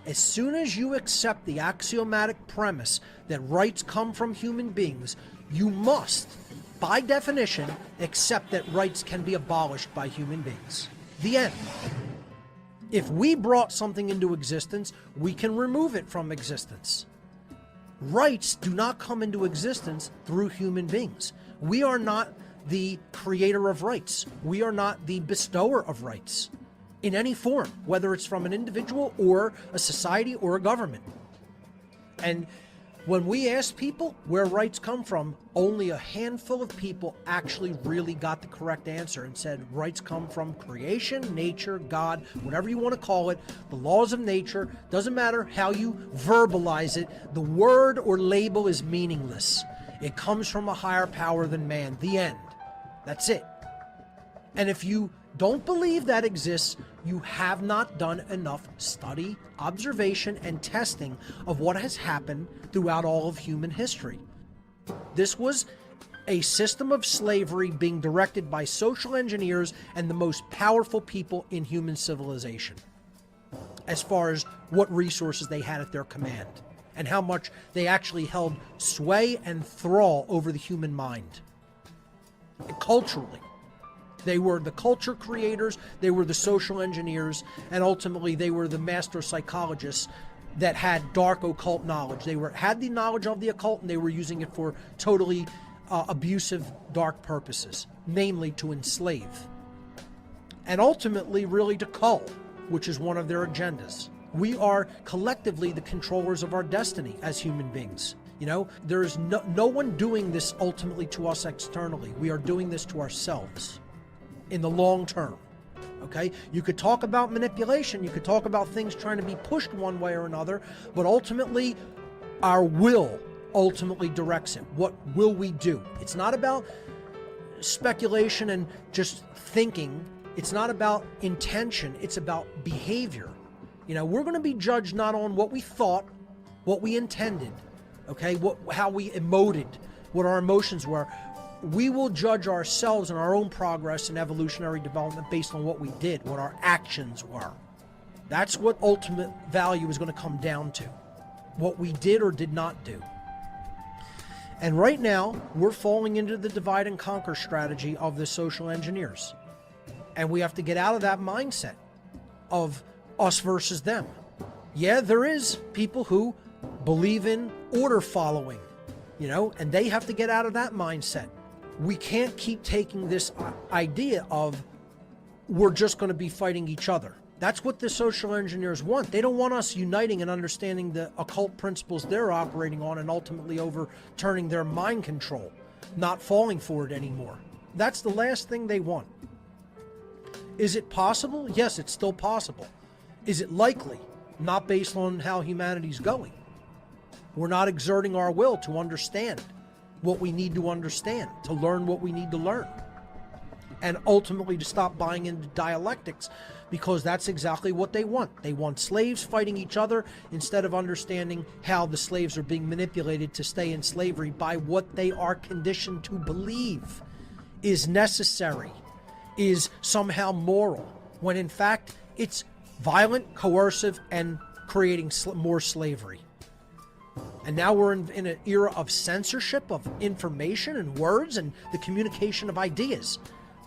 As soon as you accept the axiomatic premise that rights come from human beings, you must, by definition, accept that rights can be abolished by human beings. The end. If we brought something into existence, we can remove it from existence. Rights do not come into existence through human beings. We are not the creator of rights. We are not the bestower of rights in any form, whether it's from an individual or a society or a government. And when we ask people where rights come from, only a handful of people actually really got the correct answer and said rights come from creation, nature, God, whatever you want to call it, the laws of nature. Doesn't matter how you verbalize it, the word or label is meaningless. It comes from a higher power than man. The end. That's it. And if you don't believe that exists, you have not done enough study, observation, and testing of what has happened throughout all of human history. This was a system of slavery being directed by social engineers and the most powerful people in human civilization, as far as what resources they had at their command and how much they actually held sway and thrall over the human mind. Culturally, they were the culture creators, they were the social engineers, and ultimately they were the master psychologists that had dark occult knowledge. They had the knowledge of the occult, and they were using it for totally abusive, dark purposes, namely to enslave. And ultimately, really to cull, which is one of their agendas. We are collectively the controllers of our destiny as human beings. You know, there's no one doing this ultimately to us externally. We are doing this to ourselves in the long term. Okay, you could talk about manipulation, you could talk about things trying to be pushed one way or another, but ultimately our will ultimately directs it. What will we do? It's not about speculation and just thinking. It's not about intention. It's about behavior. You know, we're going to be judged not on what we thought, what we intended, okay, how we emoted, what our emotions were. We will judge ourselves and our own progress and evolutionary development based on what we did, what our actions were. That's what ultimate value is going to come down to, what we did or did not do. And right now, we're falling into the divide and conquer strategy of the social engineers. And we have to get out of that mindset of us versus them. Yeah, there is people who believe in order following, you know, and they have to get out of that mindset. We can't keep taking this idea of we're just going to be fighting each other. That's what the social engineers want. They don't want us uniting and understanding the occult principles they're operating on and ultimately overturning their mind control, not falling for it anymore. That's the last thing they want. Is it possible? Yes, it's still possible. Is it likely? Not based on how humanity's going. We're not exerting our will to understand what we need to understand, to learn what we need to learn, and ultimately to stop buying into dialectics, because that's exactly what they want. They want slaves fighting each other instead of understanding how the slaves are being manipulated to stay in slavery by what they are conditioned to believe is necessary, is somehow moral, when in fact it's violent, coercive, and creating more slavery. And now we're in an era of censorship of information and words and the communication of ideas.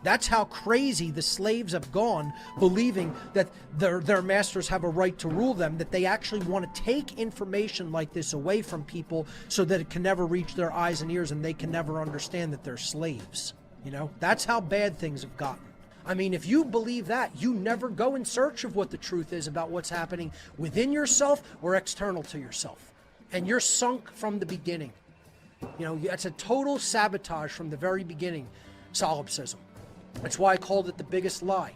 That's how crazy the slaves have gone, believing that their masters have a right to rule them, that they actually want to take information like this away from people so that it can never reach their eyes and ears and they can never understand that they're slaves. You know, that's how bad things have gotten. I mean, if you believe that, you never go in search of what the truth is about what's happening within yourself or external to yourself. And you're sunk from the beginning. You know, it's a total sabotage from the very beginning, solipsism. That's why I called it the biggest lie.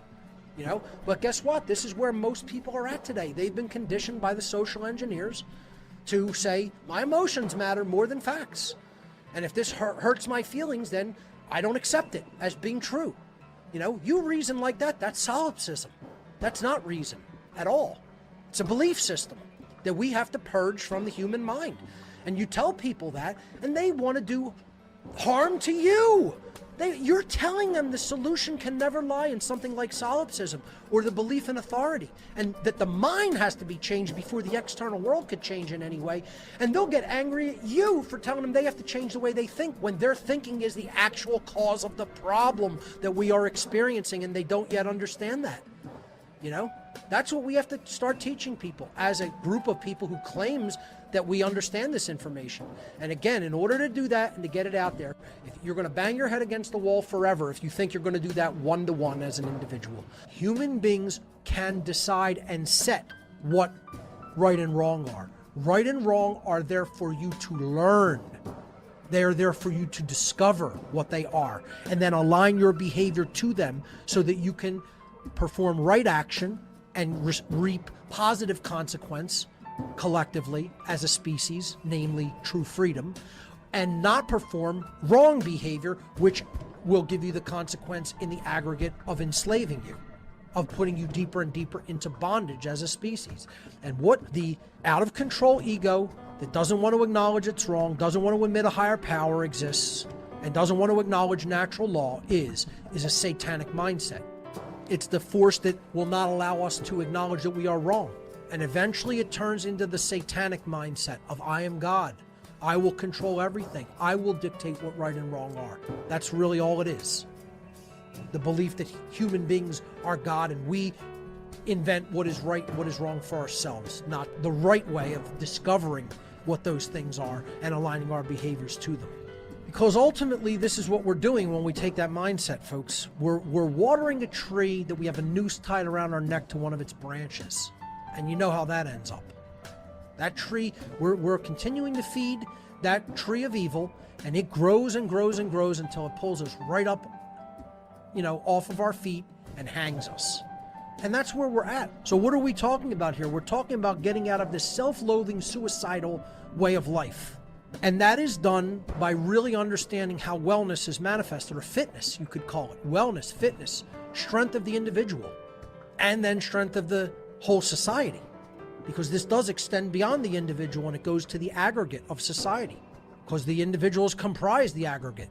You know, but guess what? This is where most people are at today. They've been conditioned by the social engineers to say, my emotions matter more than facts. And if this hurts my feelings, then I don't accept it as being true. You know, you reason like that, that's solipsism. That's not reason at all. It's a belief system that we have to purge from the human mind. And you tell people that, and they want to do harm to you. You're telling them the solution can never lie in something like solipsism or the belief in authority, and that the mind has to be changed before the external world could change in any way. And they'll get angry at you for telling them they have to change the way they think when their thinking is the actual cause of the problem that we are experiencing, and they don't yet understand that. You know, that's what we have to start teaching people as a group of people who claims that we understand this information. And again, in order to do that and to get it out there, if you're going to bang your head against the wall forever if you think you're going to do that one-to-one as an individual. Human beings can decide and set what right and wrong are. Right and wrong are there for you to learn. They are there for you to discover what they are and then align your behavior to them so that you can perform right action and reap positive consequence collectively as a species, namely true freedom, and not perform wrong behavior, which will give you the consequence in the aggregate of enslaving you, of putting you deeper and deeper into bondage as a species. And what the out of control ego that doesn't want to acknowledge it's wrong, doesn't want to admit a higher power exists, and doesn't want to acknowledge natural law is a satanic mindset. It's the force that will not allow us to acknowledge that we are wrong. And eventually it turns into the satanic mindset of I am God. I will control everything. I will dictate what right and wrong are. That's really all it is. The belief that human beings are God and we invent what is right and what is wrong for ourselves, not the right way of discovering what those things are and aligning our behaviors to them. Because ultimately, this is what we're doing when we take that mindset, folks. We're watering a tree that we have a noose tied around our neck to one of its branches. And you know how that ends up. That tree, we're continuing to feed that tree of evil, and it grows and grows and grows until it pulls us right up, off of our feet and hangs us. And that's where we're at. So what are we talking about here? We're talking about getting out of this self-loathing, suicidal way of life. And that is done by really understanding how wellness is manifested, or fitness, you could call it. Wellness, fitness, strength of the individual, and then strength of the whole society. Because this does extend beyond the individual and it goes to the aggregate of society. Because the individuals comprise the aggregate.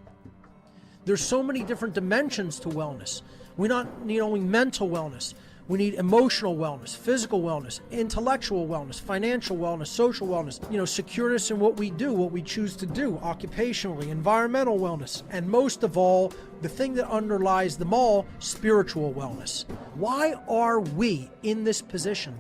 There's so many different dimensions to wellness. We not need only mental wellness. We need emotional wellness, physical wellness, intellectual wellness, financial wellness, social wellness, secureness in what we do, what we choose to do, occupationally, environmental wellness, and most of all, the thing that underlies them all, spiritual wellness. Why are we in this position,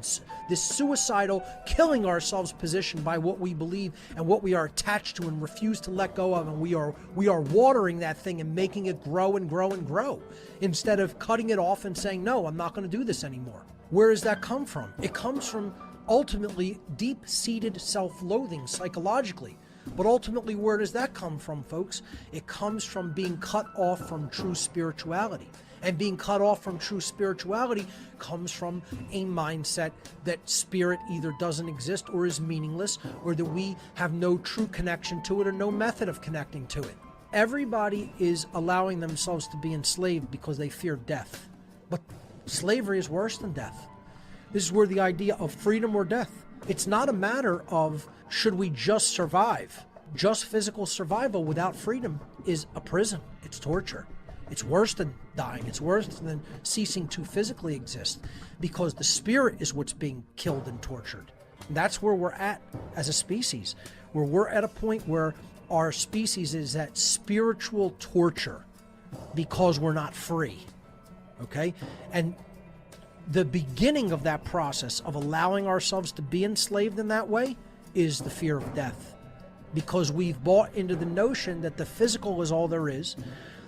this suicidal, killing ourselves position by what we believe and what we are attached to and refuse to let go of, and we are watering that thing and making it grow and grow and grow, instead of cutting it off and saying, no, I'm not going to do this anymore. Where does that come from? It comes from ultimately deep-seated self-loathing psychologically. But ultimately, where does that come from, folks? It comes from being cut off from true spirituality. And being cut off from true spirituality comes from a mindset that spirit either doesn't exist or is meaningless, or that we have no true connection to it or no method of connecting to it. Everybody is allowing themselves to be enslaved because they fear death. But slavery is worse than death. This is where the idea of freedom or death. It's not a matter of should we just survive. Just physical survival without freedom is a prison. It's torture. It's worse than dying. It's worse than ceasing to physically exist, because the spirit is what's being killed and tortured. And that's where we're at as a species, where we're at a point where our species is at spiritual torture because we're not free. Okay? And the beginning of that process of allowing ourselves to be enslaved in that way is the fear of death, because we've bought into the notion that the physical is all there is,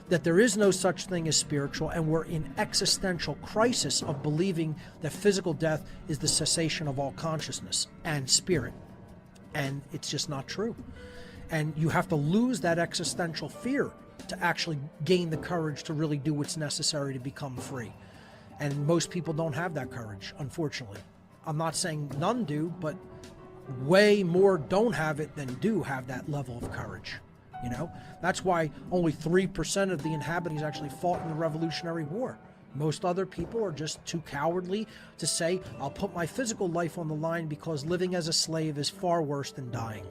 that there is no such thing as spiritual, and we're in existential crisis of believing that physical death is the cessation of all consciousness and spirit. And it's just not true. And you have to lose that existential fear to actually gain the courage to really do what's necessary to become free. And most people don't have that courage, unfortunately. I'm not saying none do, but way more don't have it than do have that level of courage. That's why only 3% of the inhabitants actually fought in the Revolutionary War. Most other people are just too cowardly to say, I'll put my physical life on the line because living as a slave is far worse than dying.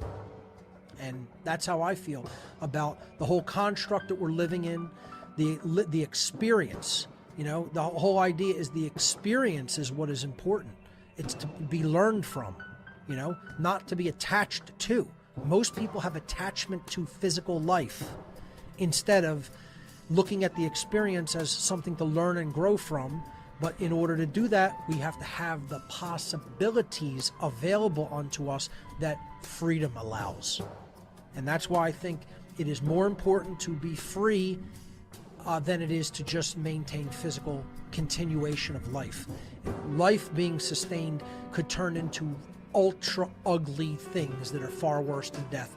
And that's how I feel about the whole construct that we're living in, the experience. You know, the whole idea is the experience is what is important. It's to be learned from, you know, not to be attached to. Most people have attachment to physical life instead of looking at the experience as something to learn and grow from. But in order to do that, we have to have the possibilities available unto us that freedom allows. And that's why I think it is more important to be free than it is to just maintain physical continuation of life. Life being sustained could turn into ultra ugly things that are far worse than death.